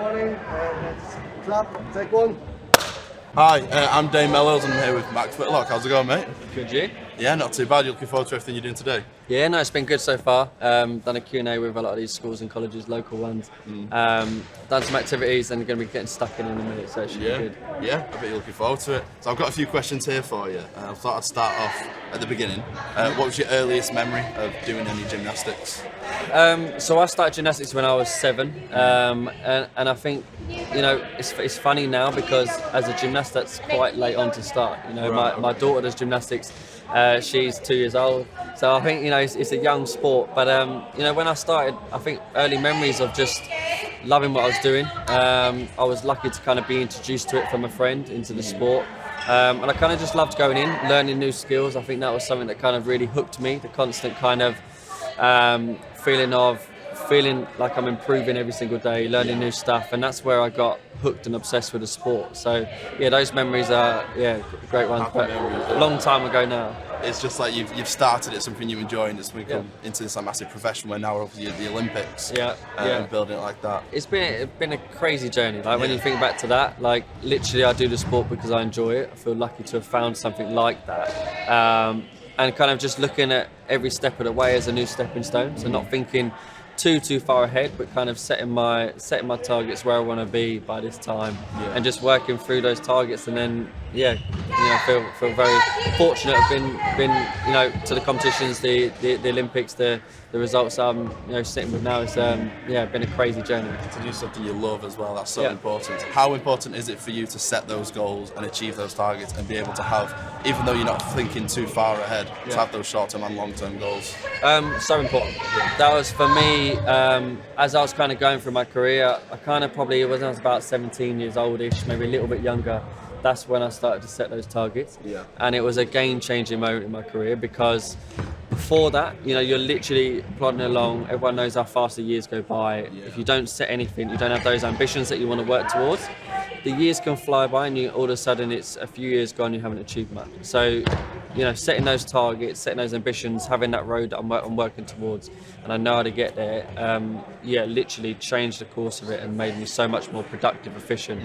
morning. Let's clap. Take one. Hi, I'm Dave Mellows and I'm here with Max Whitlock. How's it going, mate? Good, you? Yeah, not too bad. You looking forward to everything you're doing today? Yeah, no, it's been good so far. Done a Q&A with a lot of these schools and colleges, local ones. Done some activities and going to be getting stuck in a minute, so it should be good. Yeah, I bet you're looking forward to it. So I've got a few questions here for you. I thought I'd start off at the beginning. What was your earliest memory of doing any gymnastics? So I started gymnastics when I was 7, and I think, you know, it's funny now because as a gymnast that's quite late on to start. You know, Right. my daughter does gymnastics. She's 2 years old, so I think, you know, it's a young sport. But you know, when I started, I think early memories of just loving what I was doing. I was lucky to kind of be introduced to it from a friend into the sport. And I kind of just loved going in, learning new skills. I think that was something that kind of really hooked me, the constant kind of feeling like I'm improving every single day, learning new stuff, and that's where I got hooked and obsessed with the sport. So yeah, those memories are great ones, but a long time ago now. It's just like you've started it, something you enjoy, and it's become into this like massive profession where now we're obviously at the Olympics. And building it like that. It's been a crazy journey. Like when you think back to that, like literally I do the sport because I enjoy it. I feel lucky to have found something like that. And kind of just looking at every step of the way as a new stepping stone. So not thinking too far ahead, but kind of setting my targets where I want to be by this time, and just working through those targets. And then feel very fortunate to have been you know, to the competitions, the Olympics, the results I'm sitting with now. It's been a crazy journey. To do something you love as well, that's so important. How important is it for you to set those goals and achieve those targets and be able to have, even though you're not thinking too far ahead, to have those short-term and long-term goals? So important. That was for me, as I was kind of going through my career, I kind of probably, when I was about 17 years oldish, maybe a little bit younger, that's when I started to set those targets. And it was a game-changing moment in my career, because before that, you know, you're literally plodding along. Everyone knows how fast the years go by. If you don't set anything, you don't have those ambitions that you want to work towards, the years can fly by, and all of a sudden it's a few years gone, you haven't achieved much. So, you know, setting those targets, setting those ambitions, having that road that I'm working towards, and I know how to get there, literally changed the course of it and made me so much more productive, efficient,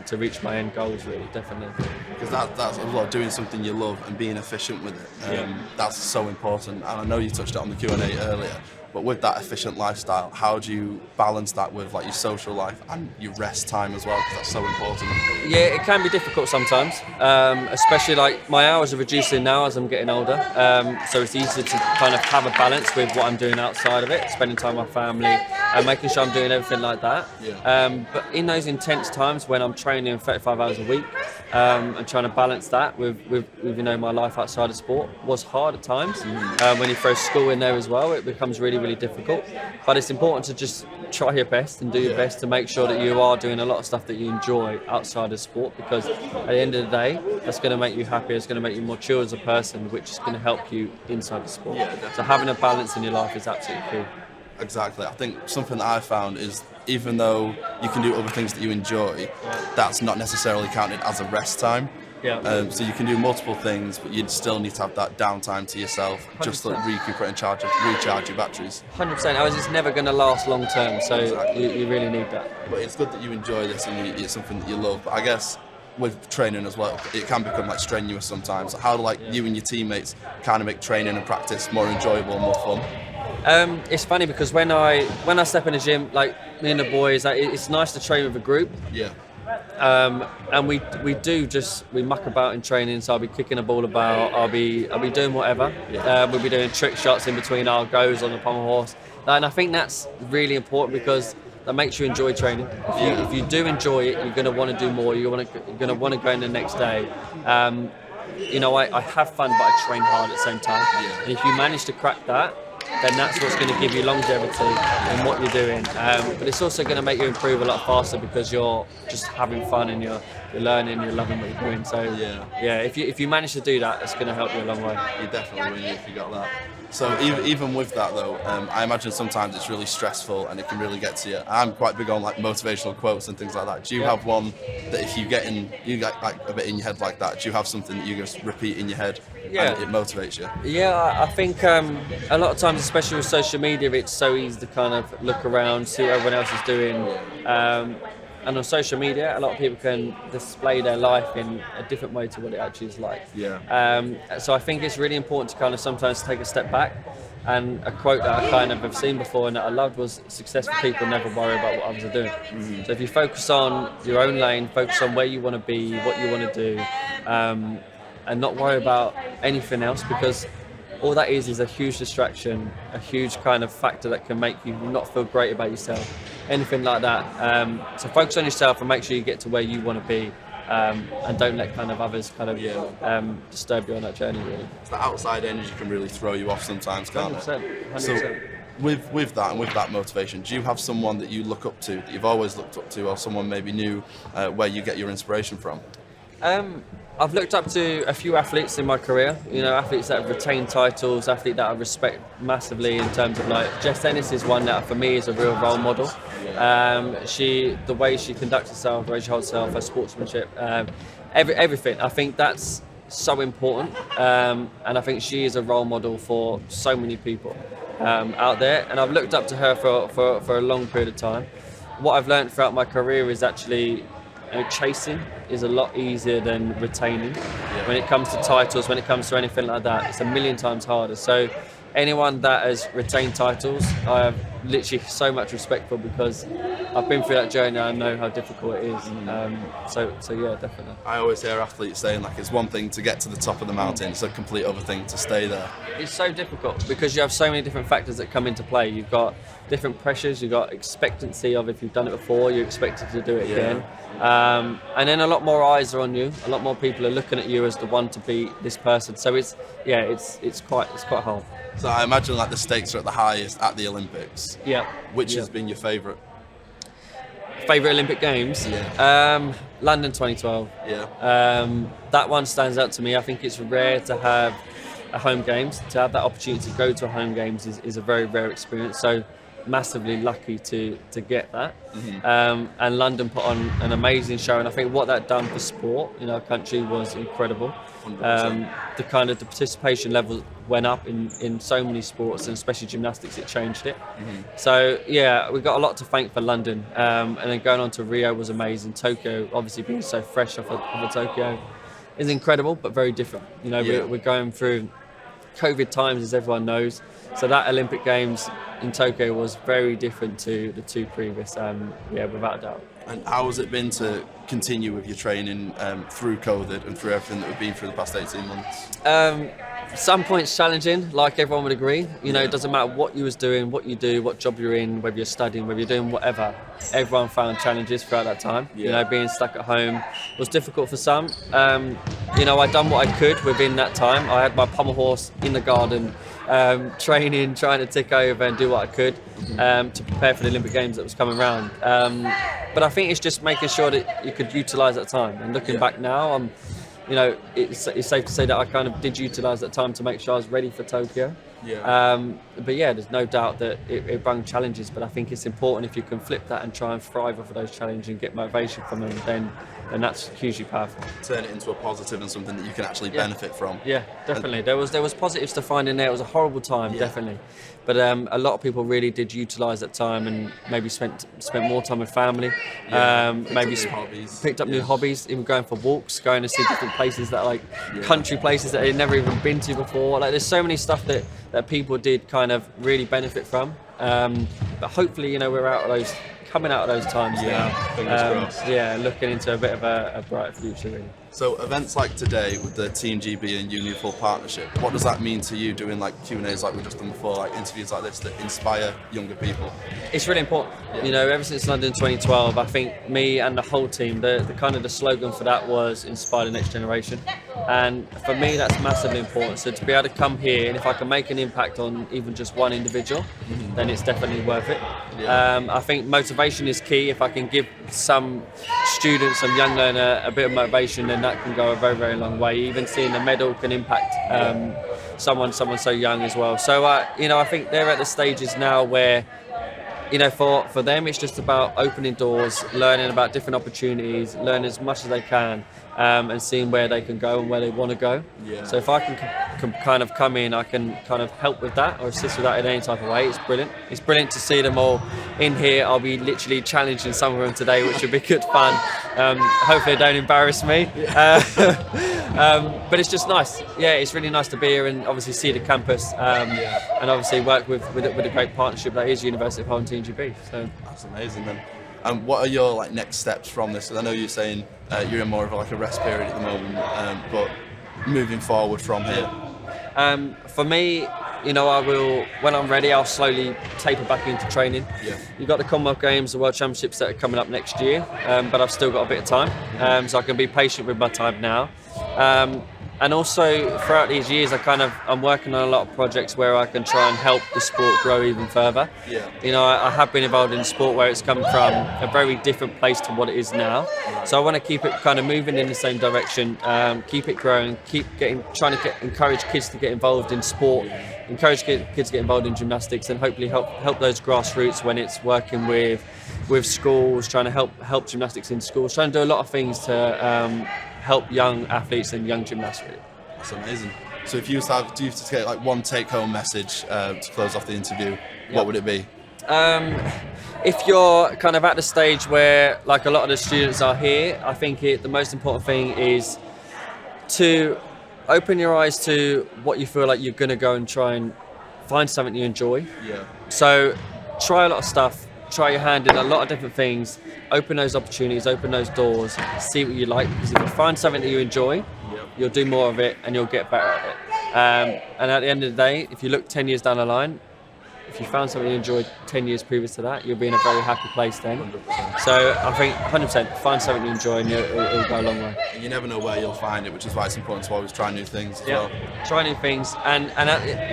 to reach my end goals, really, definitely. Because that's a lot, doing something you love and being efficient with it. That's so important. And I know you touched on the Q&A earlier, but with that efficient lifestyle, how do you balance that with like your social life and your rest time as well? Because that's so important. Yeah, it can be difficult sometimes, especially like my hours are reducing now as I'm getting older. So it's easier to kind of have a balance with what I'm doing outside of it, spending time with my family and making sure I'm doing everything like that. But in those intense times when I'm training 35 hours a week, and trying to balance that with you know, my life outside of sport was hard at times. When you throw school in there as well, it becomes really difficult. But it's important to just try your best and do your best to make sure that you are doing a lot of stuff that you enjoy outside of sport, because at the end of the day, that's going to make you happier, it's going to make you more chill as a person, which is going to help you inside the sport. So having a balance in your life is absolutely key. Exactly. I think something that I found is, even though you can do other things that you enjoy, that's not necessarily counted as a rest time. So you can do multiple things, but you'd still need to have that downtime to yourself, 100%. Just to recuperate and recharge your batteries. 100%. Otherwise, it's never going to last long term. So you really need that. But it's good that you enjoy this and it's something that you love. But I guess with training as well, it can become like strenuous sometimes. So how do you and your teammates kind of make training and practice more enjoyable and more fun? It's funny because when I step in the gym, like me and the boys, it's nice to train with a group. And we muck about in training. So I'll be kicking a ball about. I'll be doing whatever. We'll be doing trick shots in between our goes on the pommel horse. And I think that's really important because that makes you enjoy training. If you do enjoy it, you're going to want to do more. You're going to want to go in the next day. You know, I have fun, but I train hard at the same time. And if you manage to crack that, then that's what's going to give you longevity in what you're doing. But it's also going to make you improve a lot faster because you're just having fun and you're learning, you're loving what you're doing. So if you manage to do that, it's going to help you a long way. You definitely win if you got that. So even with that though, I imagine sometimes it's really stressful and it can really get to you. I'm quite big on like motivational quotes and things like that. Do you have one that if you get like a bit in your head like that, do you have something that you just repeat in your head and it motivates you? Yeah, I think a lot of times, especially with social media, it's so easy to kind of look around, see what everyone else is doing. And on social media, a lot of people can display their life in a different way to what it actually is like. So I think it's really important to kind of sometimes take a step back. And a quote that I kind of have seen before and that I loved was, successful people never worry about what others are doing. So if you focus on your own lane, focus on where you want to be, what you want to do, and not worry about anything else, because all that is a huge distraction, a huge kind of factor that can make you not feel great about yourself, anything like that. So focus on yourself and make sure you get to where you want to be. And don't let kind of others kind of disturb you on that journey, really. So the outside energy can really throw you off sometimes, can't 100%, it? 100%. So with that and with that motivation, do you have someone that you look up to, that you've always looked up to, or someone maybe new where you get your inspiration from? I've looked up to a few athletes in my career, athletes that have retained titles, athletes that I respect massively in terms of, like, Jess Ennis is one that for me is a real role model. The way she conducts herself, the way she holds herself, her sportsmanship, everything. I think that's so important, and I think she is a role model for so many people out there, and I've looked up to her for a long period of time. What I've learned throughout my career is actually chasing is a lot easier than retaining. When it comes to titles, when it comes to anything like that, it's a million times harder. So anyone that has retained titles, I have literally so much respect for, because I've been through that journey. I know how difficult it is. So yeah, definitely. I always hear athletes saying, like, it's one thing to get to the top of the mountain, it's a complete other thing to stay there. It's so difficult because you have so many different factors that come into play. You've got different pressures, you've got expectancy of, if you've done it before, you're expected to do it again. And then a lot more eyes are on you, a lot more people are looking at you as the one to beat this person. So it's quite hard. So I imagine, like, the stakes are at the highest at the Olympics. Which has been your favourite? Favourite Olympic Games? London 2012. That one stands out to me. I think it's rare to have a home games. To have that opportunity to go to a home games is a very rare experience. So massively lucky to get that. And London put on an amazing show, and I think what that done for sport in our country was incredible. The kind of the participation level went up in so many sports, and especially gymnastics, it changed it. So yeah, we got a lot to thank for London, and then going on to Rio was amazing. Tokyo, obviously being so fresh off of Tokyo, is incredible, but very different. We're going through COVID times, as everyone knows. So that Olympic Games in Tokyo was very different to the two previous, without a doubt. And how has it been to continue with your training through COVID and through everything that we've been through the past 18 months? Some points challenging, like everyone would agree. It doesn't matter what you was doing, what you do, what job you're in, whether you're studying, whether you're doing whatever. Everyone found challenges throughout that time. Being stuck at home was difficult for some. I done what I could within that time. I had my pommel horse in the garden, training, trying to tick over and do what I could to prepare for the Olympic Games that was coming around. But I think it's just making sure that you could utilise that time. And looking back now, it's safe to say that I kind of did utilise that time to make sure I was ready for Tokyo. But yeah, there's no doubt that it brought challenges, but I think it's important if you can flip that and try and thrive off of those challenges and get motivation from them, then that's hugely powerful. Turn it into a positive and something that you can actually benefit from. Yeah, definitely. There was positives to find in there. It was a horrible time, definitely. But a lot of people really did utilise that time and maybe spent more time with family. Picked up new hobbies, even going for walks, going to see different places that country places that they'd never even been to before. Like, there's so many stuff that people did kind of really benefit from. But hopefully, we're coming out of those times now. Fingers crossed. Looking into a bit of a brighter future, really. So events like today with the Team GB and Uni Full partnership, what does that mean to you, doing like Q&As like we've just done before, like interviews like this that inspire younger people? It's really important. Ever since London 2012, I think me and the whole team, the kind of the slogan for that was inspire the next generation. And for me, that's massively important. So to be able to come here, and if I can make an impact on even just one individual, then it's definitely worth it. I think motivation is key. If I can give some students, some young learner, a bit of motivation, then that can go a very, very long way. Even seeing the medal can impact someone so young as well. So I think they're at the stages now where you know, for them, it's just about opening doors, learning about different opportunities, learning as much as they can, and seeing where they can go and where they want to go. Yeah. So if I can kind of come in, I can kind of help with that or assist with that in any type of way. It's brilliant. It's brilliant to see them all in here. I'll be literally challenging some of them today, which will be good fun. Hopefully they don't embarrass me. But it's just nice. Yeah, it's really nice to be here and obviously see the campus, and obviously work with a great partnership that is University of Hull and TNGB. So that's amazing, then. And what are your like next steps from this? 'Cause I know you're saying you're in more of like a rest period at the moment, but moving forward from here. For me, you know, I will, when I'm ready, I'll slowly taper back into training. Yeah. You've got the Commonwealth Games, the World Championships that are coming up next year, but I've still got a bit of time, so I can be patient with my time now. And also throughout these years, I'm working on a lot of projects where I can try and help the sport grow even further. Yeah. You know, I have been involved in sport where it's come from a very different place to what it is now. So I want to keep it kind of moving in the same direction, keep it growing, encourage kids to get involved in sport, encourage kids to get involved in gymnastics, and hopefully help those grassroots when it's working with schools, trying to help gymnastics in schools, trying to do a lot of things to help young athletes and young gymnasts. Really. That's amazing. So if you have to get like one take-home message to close off the interview, what would it be? If you're kind of at the stage where like a lot of the students are here, I think the most important thing is to open your eyes to what you feel like you're going to go and try and find something you enjoy. Yeah. So try a lot of stuff, try your hand in a lot of different things, open those opportunities, open those doors, see what you like, because if you find something that you enjoy, you'll do more of it and you'll get better at it. And at the end of the day, if you look 10 years down the line, if you found something you enjoyed 10 years previous to that, you'll be in a very happy place then. 100%. So I think 100% find something you enjoy and it'll go a long way. And you never know where you'll find it, which is why it's important to always try new things as well. Try new things, and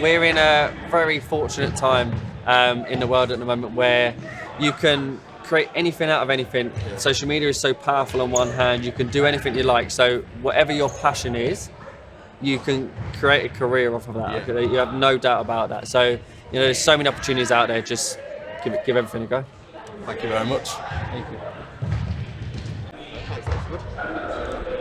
we're in a very fortunate time in the world at the moment where you can create anything out of anything. Yeah. Social media is so powerful on one hand, you can do anything you like. So whatever your passion is, you can create a career off of that. Yeah. You have no doubt about that. So, you know, there's so many opportunities out there, just give everything a go. Thank you very much. Thank you.